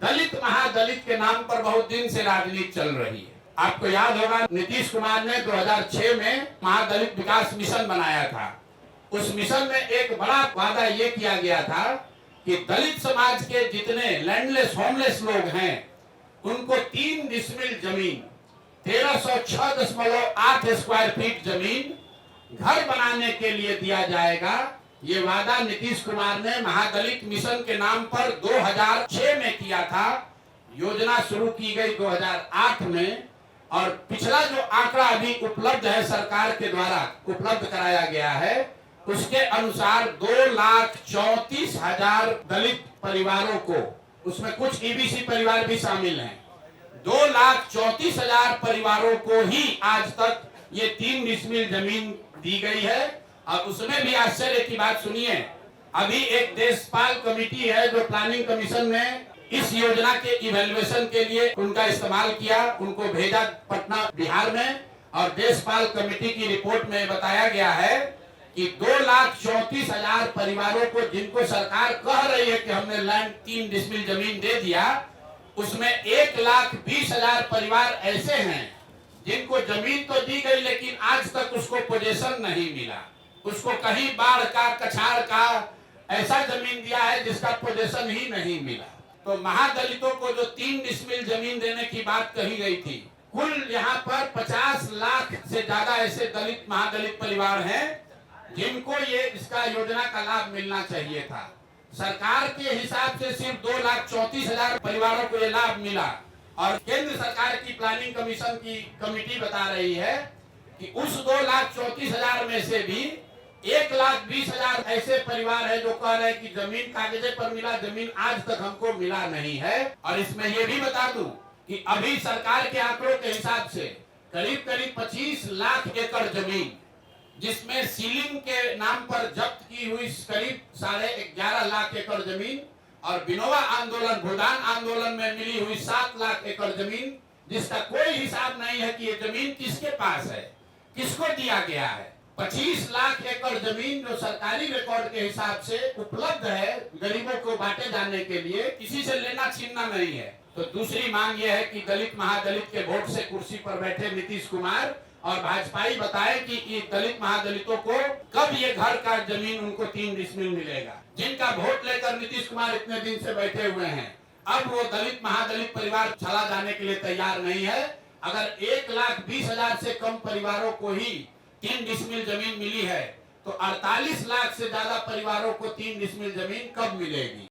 दलित महादलित के नाम पर बहुत दिन से राजनीति चल रही है। आपको याद होगा नीतीश कुमार ने 2006 में महादलित विकास मिशन बनाया था। उस मिशन में एक बड़ा वादा ये किया गया था कि दलित समाज के जितने लैंडलेस होमलेस लोग हैं उनको 3 डिसमिल जमीन 1306.8 स्क्वायर फीट जमीन घर बनाने के लिए दिया जाएगा। ये वादा नीतीश कुमार ने महादलित मिशन के नाम पर 2006 में किया था। योजना शुरू की गई 2008 में और पिछला जो आंकड़ा अभी उपलब्ध है सरकार के द्वारा उपलब्ध कराया गया है उसके अनुसार 2,34,000 दलित परिवारों को, उसमें कुछ ईबीसी परिवार भी शामिल हैं, 2,34,000 परिवारों को ही आज तक ये 3 डिसमिल जमीन दी गई है। और उसमें भी आश्चर्य की बात सुनिए, अभी एक देशपाल कमेटी है जो प्लानिंग कमीशन ने इस योजना के इवैल्यूएशन के लिए उनका इस्तेमाल किया, उनको भेजा पटना बिहार में और देशपाल कमेटी की रिपोर्ट में बताया गया है कि 2,34,000 परिवारों को जिनको सरकार कह रही है कि हमने लैंड 3 डिसमिल जमीन दे दिया, उसमें 1,20,000 परिवार ऐसे हैं जिनको जमीन तो दी गई लेकिन आज तक उसको पोजेशन नहीं मिला। उसको कहीं बाढ़ का कछाड़ का ऐसा जमीन दिया है जिसका पोजेशन ही नहीं मिला। तो महादलितों को जो 3 डिसमिल जमीन देने की बात कही गई थी, कुल यहाँ पर 50 लाख से ज्यादा ऐसे दलित महादलित परिवार हैं जिनको ये इसका योजना का लाभ मिलना चाहिए था। सरकार के हिसाब से सिर्फ 2,34,000 परिवारों को ये लाभ मिला और केंद्र सरकार की प्लानिंग कमीशन की कमेटी बता रही है कि उस 2,34,000 में से भी 1,20,000 ऐसे परिवार है जो कह रहे हैं कि जमीन कागजे पर मिला, जमीन आज तक हमको मिला नहीं है। और इसमें यह भी बता दूं कि अभी सरकार के आंकड़ों के हिसाब से करीब करीब 25 लाख एकड़ जमीन जिसमें सीलिंग के नाम पर जब्त की हुई करीब 11.5 लाख एकड़ जमीन और विनोबा आंदोलन भूदान आंदोलन में मिली हुई 7 लाख एकड़ जमीन जिसका कोई हिसाब नहीं है कि ये जमीन किसके पास है, किसको दिया गया है। 25 लाख एकड़ जमीन जो सरकारी रिकॉर्ड के हिसाब से उपलब्ध है गरीबों को बांटे जाने के लिए, किसी से लेना छीनना नहीं है। तो दूसरी मांग यह है कि दलित महादलित के वोट से कुर्सी पर बैठे नीतीश कुमार और भाजपाई बताए कि ये दलित महादलितों को कब ये घर का जमीन उनको 3 डिसमिल मिलेगा। जिनका वोट लेकर नीतीश कुमार इतने दिन से बैठे हुए हैं, अब वो दलित महादलित परिवार चला जाने के लिए तैयार नहीं है। अगर 1,20,000 से कम परिवारों को ही 3 डिसमिल जमीन मिली है तो 48 लाख से ज्यादा परिवारों को 3 डिसमिल जमीन कब मिलेगी।